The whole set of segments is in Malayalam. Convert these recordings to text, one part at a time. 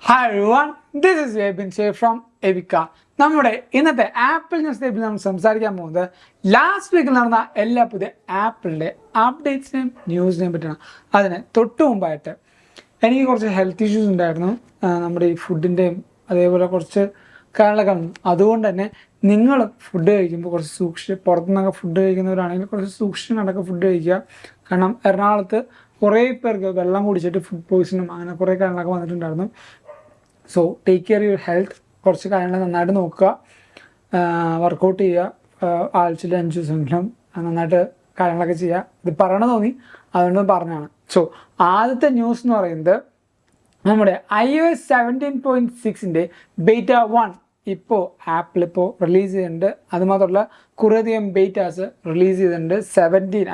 Hi everyone, this is Vebin Shea from Evica. നമ്മുടെ ഇന്നത്തെ ആപ്പിൾ ന്യൂസ് ടേപ്പിൽ നമ്മൾ സംസാരിക്കാൻ പോകുന്നത് ലാസ്റ്റ് വീക്കിൽ നടന്ന എല്ലാ പുതിയ ആപ്പിളിൻ്റെ അപ്ഡേറ്റ്സിനെയും ന്യൂസിനെയും പറ്റിയാണ്. അതിന് തൊട്ട് മുമ്പായിട്ട് എനിക്ക് കുറച്ച് ഹെൽത്ത് ഇഷ്യൂസ് ഉണ്ടായിരുന്നു, നമ്മുടെ ഈ ഫുഡിൻ്റെയും അതേപോലെ കുറച്ച് കാര്യങ്ങളൊക്കെ വന്നു. അതുകൊണ്ട് തന്നെ നിങ്ങൾ ഫുഡ് കഴിക്കുമ്പോൾ കുറച്ച് സൂക്ഷിച്ച്, പുറത്തുനിന്നൊക്കെ ഫുഡ് കഴിക്കുന്നവരാണെങ്കിൽ കുറച്ച് സൂക്ഷിച്ച് നടക്കുക ഫുഡ് കഴിക്കുക. കാരണം എറണാകുളത്ത് കുറേ പേർക്ക് വെള്ളം കുടിച്ചിട്ട് ഫുഡ് പോയ്സണും അങ്ങനെ കുറേ കാര്യങ്ങളൊക്കെ വന്നിട്ടുണ്ടായിരുന്നു. So take care your health. കുറച്ച് കാര്യങ്ങൾ നന്നായിട്ട് നോക്കുക, വർക്കൗട്ട് ചെയ്യുക, ആഴ്ചയിൽ 5 ദിവസമെങ്കിലും നന്നായിട്ട് കാര്യങ്ങളൊക്കെ ചെയ്യുക. ഇത് പറയണ തോന്നി, അതുകൊണ്ട് പറഞ്ഞാണ്. സോ ആദ്യത്തെ ന്യൂസ് എന്ന് പറയുന്നത് നമ്മുടെ iOS 17.6 ബീറ്റ 1 ഇപ്പോൾ ആപ്പിൾ റിലീസ് ചെയ്തിട്ടുണ്ട്. അതുമാത്രമല്ല കുറേയധികം ബീറ്റാസ് റിലീസ് ചെയ്തിട്ടുണ്ട്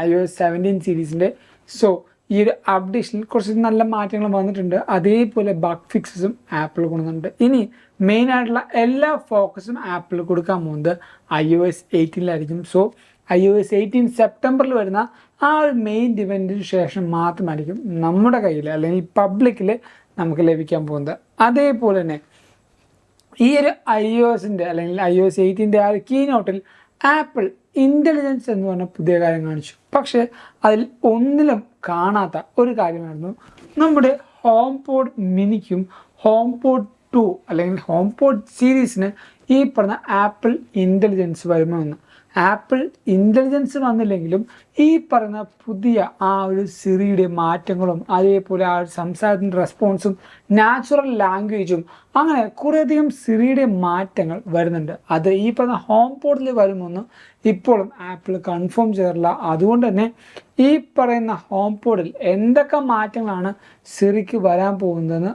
iOS 17 സീരീസിൻ്റെ. സോ ഈ ഒരു അപ്ഡേഷനിൽ കുറച്ച് നല്ല മാറ്റങ്ങൾ വന്നിട്ടുണ്ട്. അതേപോലെ ബഗ് ഫിക്സസും ആപ്പിൾ കൊടുക്കുന്നുണ്ട്. ഇനി മെയിനായിട്ടുള്ള എല്ലാ ഫോക്കസും ആപ്പിൾ കൊടുക്കാൻ പോകുന്നത് iOS 18 സോ iOS 18 സെപ്റ്റംബറിൽ വരുന്ന ആ ഒരു മെയിൻ ഇവൻറ്റിന് ശേഷം മാത്രമായിരിക്കും നമ്മുടെ കയ്യിൽ അല്ലെങ്കിൽ പബ്ലിക്കിൽ നമുക്ക് ലഭിക്കാൻ പോകുന്നത്. അതേപോലെ തന്നെ ഈ ഒരു iOSൻ്റെ അല്ലെങ്കിൽ iOS 18 ആ ഒരു കീനോട്ടിൽ ആപ്പിൾ ഇൻ്റലിജൻസ് എന്ന് പറഞ്ഞ പുതിയ കാര്യം കാണിച്ചു. പക്ഷേ അതിൽ ഒന്നിലും കാണാത്ത ഒരു കാര്യമായിരുന്നു നമ്മുടെ ഹോം പോഡ് മിനിക്കും ഹോം പോഡ് 2 അല്ലെങ്കിൽ ഹോം പോഡ് സീരീസിന് ഈ പറഞ്ഞ ആപ്പിൾ ഇൻ്റലിജൻസ് വരുമോ എന്ന്. ആപ്പിൾ ഇൻ്റലിജൻസ് വന്നില്ലെങ്കിലും ഈ പറയുന്ന പുതിയ ആ ഒരു സിറിയുടെ മാറ്റങ്ങളും അതേപോലെ ആ ഒരു സംസാരത്തിൻ്റെ റെസ്പോൺസും നാച്ചുറൽ ലാംഗ്വേജും അങ്ങനെ കുറേയധികം സിറിയുടെ മാറ്റങ്ങൾ വരുന്നുണ്ട്. അത് ഈ പറഞ്ഞ ഹോം പോഡിൽ വരുമെന്ന് ഇപ്പോഴും ആപ്പിൾ കൺഫേം ചെയ്തിട്ടില്ല. അതുകൊണ്ട് തന്നെ ഈ പറയുന്ന ഹോം പോഡിൽ എന്തൊക്കെ മാറ്റങ്ങളാണ് സിറിക്ക് വരാൻ പോകുന്നതെന്ന്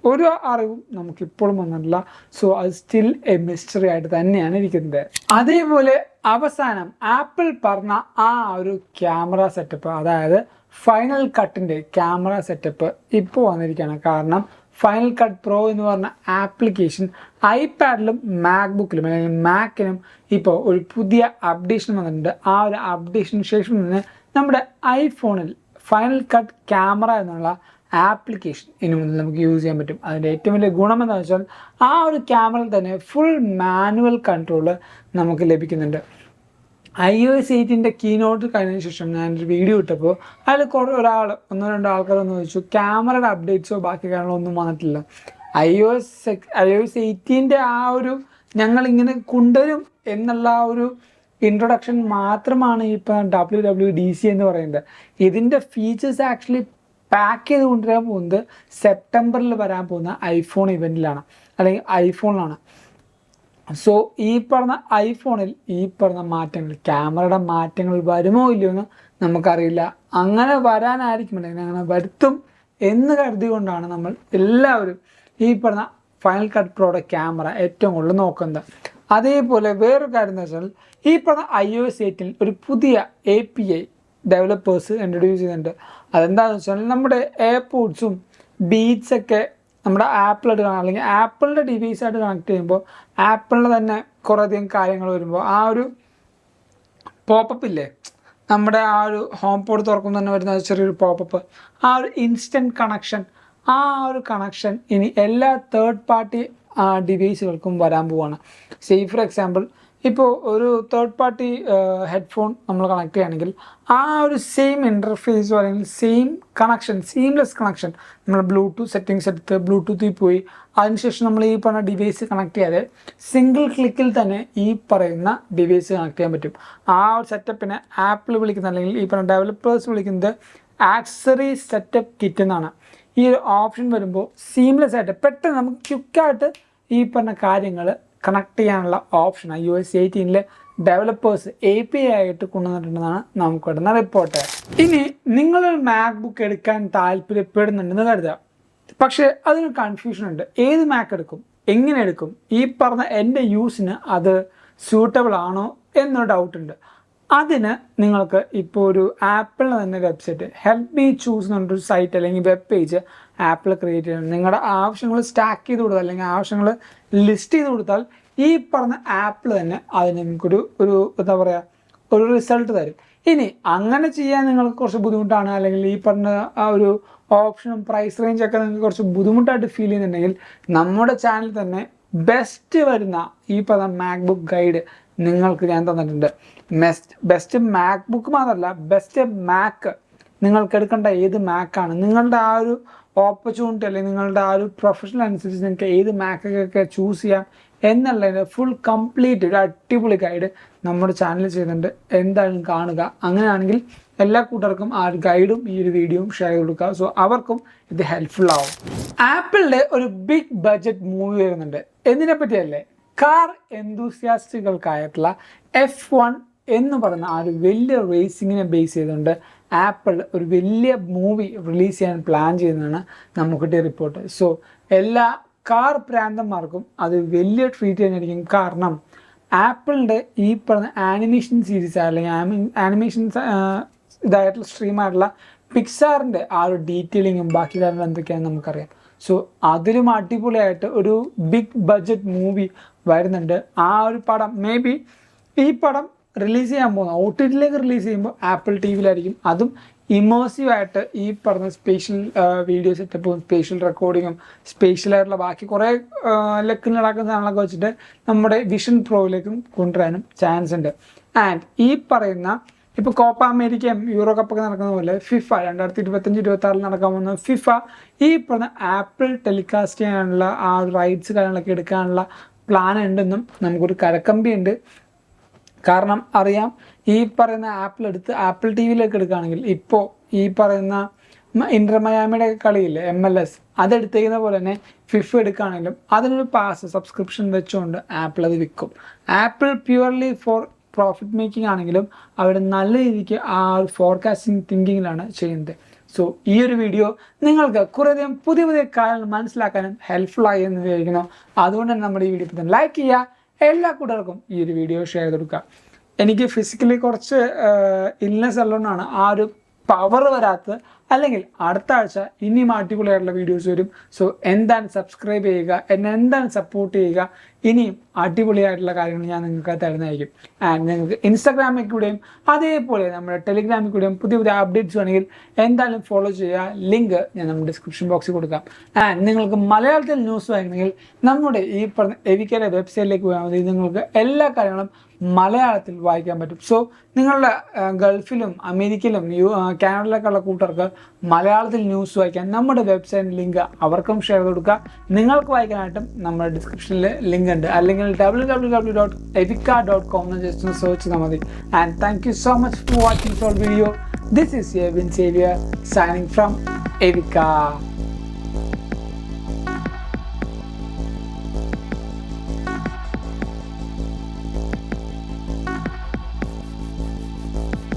ഒരു അറിവും നമുക്കിപ്പോഴും വന്നിട്ടില്ല. സോ അത് സ്റ്റിൽ എ മിസ്റ്ററി ആയിട്ട് തന്നെയാണ് ഇരിക്കുന്നത്. അതേപോലെ അവസാനം ആപ്പിൾ പറഞ്ഞ ആ ഒരു ക്യാമറ സെറ്റപ്പ്, അതായത് ഫൈനൽ കട്ടിൻ്റെ ക്യാമറ സെറ്റപ്പ് ഇപ്പോൾ വന്നിരിക്കുകയാണ്. കാരണം ഫൈനൽ കട്ട് പ്രോ എന്ന് പറഞ്ഞ ആപ്ലിക്കേഷൻ ഐപാഡിലും മാക്ബുക്കിലും അല്ലെങ്കിൽ മാക്കിനും ഇപ്പോൾ ഒരു പുതിയ അപ്ഡേഷൻ വന്നിട്ടുണ്ട്. ആ ഒരു അപ്ഡേഷന് ശേഷം തന്നെ നമ്മുടെ ഐഫോണിൽ ഫൈനൽ കട്ട് ക്യാമറ എന്നുള്ള ആപ്ലിക്കേഷൻ ഇനി മുതൽ നമുക്ക് യൂസ് ചെയ്യാൻ പറ്റും. അതിൻ്റെ ഏറ്റവും വലിയ ഗുണമെന്ന് വെച്ചാൽ ആ ഒരു ക്യാമറയിൽ തന്നെ ഫുൾ മാനുവൽ കൺട്രോൾ നമുക്ക് ലഭിക്കുന്നുണ്ട്. iOS 18 കീനോട്ട് കഴിഞ്ഞതിന് ശേഷം ഞാനൊരു വീഡിയോ ഇട്ടപ്പോൾ അതിൽ ഒന്നോ രണ്ടോ ആൾക്കാരൊന്നും ചോദിച്ചു ക്യാമറയുടെ അപ്ഡേറ്റ്സോ ബാക്കി കാര്യങ്ങളോ ഒന്നും വന്നിട്ടില്ല. iOS 18 ആ ഒരു ഞങ്ങളിങ്ങനെ കൊണ്ടുവരും എന്നുള്ള ആ ഒരു ഇൻട്രൊഡക്ഷൻ മാത്രമാണ് ഇപ്പം WWDC എന്ന് പറയുന്നത്. ഇതിൻ്റെ ഫീച്ചേഴ്സ് ആക്ച്വലി പാക്ക് ചെയ്ത് കൊണ്ടുവരാൻ പോകുന്നത് സെപ്റ്റംബറിൽ വരാൻ പോകുന്ന ഐഫോൺ ഇവൻറ്റിലാണ് അല്ലെങ്കിൽ ഐഫോണിലാണ്. സോ ഈ പറഞ്ഞ ഐഫോണിൽ ഈ പറഞ്ഞ മാറ്റങ്ങൾ, ക്യാമറയുടെ മാറ്റങ്ങൾ വരുമോ ഇല്ലയോ എന്ന് നമുക്കറിയില്ല. അങ്ങനെ വരാനായിരിക്കും അല്ലെങ്കിൽ അങ്ങനെ വരുത്തും എന്ന് കരുതിക്കൊണ്ടാണ് നമ്മൾ എല്ലാവരും ഈ പറഞ്ഞ ഫൈനൽ കട്ട് പ്രോയുടെ ക്യാമറ ഏറ്റവും കൂടുതൽ നോക്കുന്നത്. അതേപോലെ വേറൊരു കാര്യം എന്ന് വെച്ചാൽ ഈ പറഞ്ഞ iOS 18 ഒരു പുതിയ API ഡെവലപ്പേഴ്സ് ഇൻട്രൊഡ്യൂസ് ചെയ്യുന്നുണ്ട്. അതെന്താണെന്ന് വെച്ചാൽ നമ്മുടെ എയർപോഡ്സും ബീറ്റ്സൊക്കെ നമ്മുടെ ആപ്പിളായിട്ട് കാണാം അല്ലെങ്കിൽ ആപ്പിളിൻ്റെ ഡിവൈസായിട്ട് കണക്ട് ചെയ്യുമ്പോൾ ആപ്പിളിൻ്റെ തന്നെ കുറേയധികം കാര്യങ്ങൾ വരുമ്പോൾ ആ ഒരു പോപ്പപ്പ് ഇല്ലേ, നമ്മുടെ ആ ഒരു ഹോം പോഡ് തുറക്കുമ്പോൾ തന്നെ വരുന്ന ചെറിയൊരു പോപ്പപ്പ്, ആ ഒരു ഇൻസ്റ്റൻറ്റ് കണക്ഷൻ, ആ ഒരു കണക്ഷൻ ഇനി എല്ലാ തേർഡ് പാർട്ടി ഡിവൈസുകൾക്കും വരാൻ പോവുകയാണ്. ഫോർ എക്സാമ്പിൾ ഇപ്പോൾ ഒരു തേർഡ് പാർട്ടി ഹെഡ്ഫോൺ നമ്മൾ കണക്ട് ചെയ്യുകയാണെങ്കിൽ ആ ഒരു സെയിം ഇൻ്റർഫേസോ അല്ലെങ്കിൽ സെയിം കണക്ഷൻ, സീംലെസ് കണക്ഷൻ നമ്മൾ ബ്ലൂടൂത്ത് സെറ്റിങ്സ് എടുത്ത് ബ്ലൂടൂത്തിൽ പോയി അതിനുശേഷം നമ്മൾ ഈ പറഞ്ഞ ഡിവൈസ് കണക്ട് ചെയ്യാതെ സിംഗിൾ ക്ലിക്കിൽ തന്നെ ഈ പറയുന്ന ഡിവൈസ് കണക്ട് ചെയ്യാൻ പറ്റും. ആ ഒരു സെറ്റപ്പിനെ ആപ്പിൾ വിളിക്കുന്നത് അല്ലെങ്കിൽ ഈ പറഞ്ഞ ഡെവലപ്പേഴ്സ് വിളിക്കുന്നത് ആക്സസറി സെറ്റപ്പ് കിറ്റ് എന്നാണ്. ഈ ഒരു ഓപ്ഷൻ വരുമ്പോൾ സീംലെസ് ആയിട്ട് പെട്ടെന്ന് നമുക്ക് ക്വിക്കായിട്ട് ഈ പറഞ്ഞ കാര്യങ്ങൾ കണക്ട് ചെയ്യാനുള്ള ഓപ്ഷൻ iOS 18 ഡെവലപ്പേഴ്സ് API ആയിട്ട് കൊണ്ടുവന്നിട്ടുണ്ടെന്നാണ് നമുക്ക് വരുന്ന റിപ്പോർട്ട്. ഇനി നിങ്ങളൊരു മാക്ബുക്ക് എടുക്കാൻ താല്പര്യപ്പെടുന്നുണ്ടെന്ന് കരുതുക, പക്ഷേ അതിന് കൺഫ്യൂഷൻ ഉണ്ട്. ഏത് മാക്ക് എടുക്കും, എങ്ങനെ എടുക്കും, ഈ പറഞ്ഞ എൻ്റെ യൂസിന് അത് സ്യൂട്ടബിൾ ആണോ എന്നൊരു ഡൗട്ടുണ്ട്. അതിന് നിങ്ങൾക്ക് ഇപ്പോൾ ഒരു ആപ്പിളിൻ്റെ തന്നെ വെബ്സൈറ്റ് ഹെൽപ്പ് മീ ചൂസ് എന്ന് പറഞ്ഞൊരു സൈറ്റ് അല്ലെങ്കിൽ വെബ് പേജ് ആപ്പിൾ ക്രിയേറ്റ് ചെയ്യണം. നിങ്ങളുടെ ആവശ്യങ്ങൾ സ്റ്റാക്ക് ചെയ്ത് കൊടുത്താൽ അല്ലെങ്കിൽ ആവശ്യങ്ങൾ ലിസ്റ്റ് ചെയ്ത് കൊടുത്താൽ ഈ പറഞ്ഞ ആപ്പിൾ തന്നെ അതിന് നമുക്കൊരു എന്താ പറയുക ഒരു റിസൾട്ട് തരും. ഇനി അങ്ങനെ ചെയ്യാൻ നിങ്ങൾക്ക് കുറച്ച് ബുദ്ധിമുട്ടാണ്, അല്ലെങ്കിൽ ഈ പറഞ്ഞ ആ ഒരു ഓപ്ഷനും പ്രൈസ് റേഞ്ചൊക്കെ നിങ്ങൾക്ക് കുറച്ച് ബുദ്ധിമുട്ടായിട്ട് ഫീൽ ചെയ്യുന്നുണ്ടെങ്കിൽ നമ്മുടെ ചാനൽ തന്നെ ബെസ്റ്റ് വരുന്ന ഈ പറഞ്ഞ മാക്ബുക്ക് ഗൈഡ് നിങ്ങൾക്ക് ഞാൻ തന്നിട്ടുണ്ട്. ബെസ്റ്റ് മാക്ബുക്ക് മാത്രമല്ല, ബെസ്റ്റ് മാക്ക് നിങ്ങൾക്ക് എടുക്കേണ്ട ഏത് മാക്കാണ്, നിങ്ങളുടെ ആ ഒരു ഓപ്പർച്യൂണിറ്റി അല്ലെങ്കിൽ നിങ്ങളുടെ ആ ഒരു പ്രൊഫഷണൽ അനുസരിച്ച് നിങ്ങൾക്ക് ഏത് മാക്കൊക്കെ ചൂസ് ചെയ്യാം എന്നുള്ളതിൻ്റെ ഫുൾ കംപ്ലീറ്റ് ഒരു അടിപൊളി ഗൈഡ് നമ്മുടെ ചാനൽ ചെയ്യുന്നുണ്ട്. എന്തായാലും കാണുക. അങ്ങനെയാണെങ്കിൽ എല്ലാ കൂട്ടർക്കും ആ ഒരു ഗൈഡും ഈ ഒരു വീഡിയോയും ഷെയർ ചെയ്ത് കൊടുക്കുക. സോ അവർക്കും ഇത് ഹെൽപ്ഫുൾ ആവും. ആപ്പിളിൻ്റെ ഒരു ബിഗ് ബഡ്ജറ്റ് മൂവി വരുന്നുണ്ട്. എന്തിനെ പറ്റിയല്ലേ? കാർ എന്തൂസിയാസ്റ്റുകൾക്കായിട്ടുള്ള F1 എന്ന് പറയുന്ന ആ ഒരു വലിയ റേസിങ്ങിനെ ബേസ് ചെയ്തുകൊണ്ട് ആപ്പിൾ ഒരു വലിയ മൂവി റിലീസ് ചെയ്യാൻ പ്ലാൻ ചെയ്യുന്നതാണ് നമുക്ക് കിട്ടിയ റിപ്പോർട്ട്. സോ എല്ലാ കാർ പ്രാന്തന്മാർക്കും അത് വലിയ ട്രീറ്റ് തന്നെയായിരിക്കും. കാരണം ആപ്പിളിൻ്റെ ഈ പറഞ്ഞ ആനിമേഷൻ സീരീസ് അല്ലെങ്കിൽ ആനിമേഷൻ ഇതായിട്ടുള്ള സ്ട്രീമായിട്ടുള്ള പിക്സാറിൻ്റെ ആ ഒരു ഡീറ്റെയിലിങ്ങും ബാക്കി കാര്യങ്ങൾ എന്തൊക്കെയാണെന്ന് നമുക്കറിയാം. സോ അതിലും അടിപൊളിയായിട്ട് ഒരു ബിഗ് ബഡ്ജറ്റ് മൂവി വരുന്നുണ്ട്. ആ ഒരു പടം മേ ബി ഈ പടം റിലീസ് ചെയ്യാൻ പോകുന്ന OTTയിലേക്ക് റിലീസ് ചെയ്യുമ്പോൾ ആപ്പിൾ TVയിലായിരിക്കും. അതും ഇമേഴ്സീവായിട്ട് ഈ പറഞ്ഞ സ്പെഷ്യൽ വീഡിയോ സെറ്റപ്പും സ്പെഷ്യൽ റെക്കോർഡിങ്ങും സ്പെഷ്യലായിട്ടുള്ള ബാക്കി കുറേ ലക്കിന് നടക്കുന്ന സാധനങ്ങളൊക്കെ വെച്ചിട്ട് നമ്മുടെ വിഷൻ പ്രോയിലേക്കും കൊണ്ടുവരാനും ചാൻസ് ഉണ്ട്. ആൻഡ് ഈ പറയുന്ന ഇപ്പോൾ കോപ്പ അമേരിക്കയും യൂറോ കപ്പൊക്കെ നടക്കുന്ന പോലെ FIFA 2025-26 നടക്കാൻ പോകുന്ന FIFA ഈ പറഞ്ഞ ആപ്പിൾ ടെലികാസ്റ്റ് ചെയ്യാനുള്ള ആ റൈറ്റ്സ് കാര്യങ്ങളൊക്കെ എടുക്കാനുള്ള പ്ലാൻ ഉണ്ടെന്നും നമുക്കൊരു കരക്കമ്പി ഉണ്ട്. കാരണം അറിയാം, ഈ പറയുന്ന ആപ്പിൾ എടുത്ത് ആപ്പിൾ TVയിലേക്ക് എടുക്കുകയാണെങ്കിൽ ഇപ്പോൾ ഈ പറയുന്ന ഇന്റർ മയാമിയുടെ കളിയില്ലേ MLS, അതെടുത്തേക്കുന്ന പോലെ തന്നെ FIFA എടുക്കുകയാണെങ്കിലും അതിനൊരു പാസ് സബ്സ്ക്രിപ്ഷൻ വെച്ചുകൊണ്ട് ആപ്പിൾ അത് വിൽക്കും. Apple purely for profit making ആണെങ്കിലും അവർ നല്ല രീതിക്ക് ആ ഒരു ഫോർകാസ്റ്റിംഗ് തിങ്കിങ്ങിലാണ് ചെയ്യുന്നത്. സോ ഈ ഒരു വീഡിയോ നിങ്ങൾക്ക് കുറേയധികം പുതിയ പുതിയ കാര്യങ്ങൾ മനസ്സിലാക്കാനും ഹെൽപ്ഫുൾ ആയി എന്ന് വിചാരിക്കുന്നു. അതുകൊണ്ട് തന്നെ നമ്മുടെ ഈ വീഡിയോ ഇപ്പോൾ തന്നെ ലൈക്ക് ചെയ്യുക. എല്ലാ കൂട്ടർക്കും ഈ ഒരു വീഡിയോ ഷെയർ ചെയ്ത് കൊടുക്കുക. എനിക്ക് ഫിസിക്കലി കുറച്ച് ഇൽനെസ് ഉള്ളതുകൊണ്ടാണ് ആ ഒരു പവർ വരാത്തത്. അല്ലെങ്കിൽ അടുത്ത ആഴ്ച ഇനിയും അടിപൊളിയായിട്ടുള്ള വീഡിയോസ് വരും. സോ എന്തായാലും സബ്സ്ക്രൈബ് ചെയ്യുക, എന്നെ എന്തായാലും സപ്പോർട്ട് ചെയ്യുക. ഇനിയും അടിപൊളിയായിട്ടുള്ള കാര്യങ്ങൾ ഞാൻ നിങ്ങൾക്ക് തരുന്നതായിരിക്കും. ആൻഡ് നിങ്ങൾക്ക് ഇൻസ്റ്റാഗ്രാമിൽ കൂടെയും അതേപോലെ നമ്മുടെ ടെലിഗ്രാമിൽ കൂടെയും പുതിയ പുതിയ അപ്ഡേറ്റ്സ് വേണമെങ്കിൽ എന്തായാലും ഫോളോ ചെയ്യുക. ലിങ്ക് ഞാൻ നമ്മുടെ ഡിസ്ക്രിപ്ഷൻ ബോക്സിൽ കൊടുക്കാം. ആൻഡ് നിങ്ങൾക്ക് മലയാളത്തിൽ ന്യൂസ് വാങ്ങണമെങ്കിൽ നമ്മുടെ ഈ പറഞ്ഞ എവിക്കയുടെ വെബ്സൈറ്റിലേക്ക് പോയാൽ മതി. നിങ്ങൾക്ക് എല്ലാ കാര്യങ്ങളും മലയാളത്തിൽ വായിക്കാൻ പറ്റും. സോ നിങ്ങളുടെ ഗൾഫിലും അമേരിക്കയിലും കാനഡയിലൊക്കെയുള്ള കൂട്ടർക്ക് മലയാളത്തിൽ ന്യൂസ് വായിക്കാൻ നമ്മുടെ വെബ്സൈറ്റിൽ ലിങ്ക് അവർക്കും ഷെയർ ചെയ്ത് കൊടുക്കുക. നിങ്ങൾക്ക് വായിക്കാനായിട്ടും നമ്മുടെ ഡിസ്ക്രിപ്ഷനിൽ ലിങ്ക് ഉണ്ട്. അല്ലെങ്കിൽ www.evica.com എന്ന് ജസ്റ്റ് ഒന്ന് സെർച്ച് ചെയ്താൽ മതി. And thank you so much for watching four video. This is Evin Xavier signing from Evica.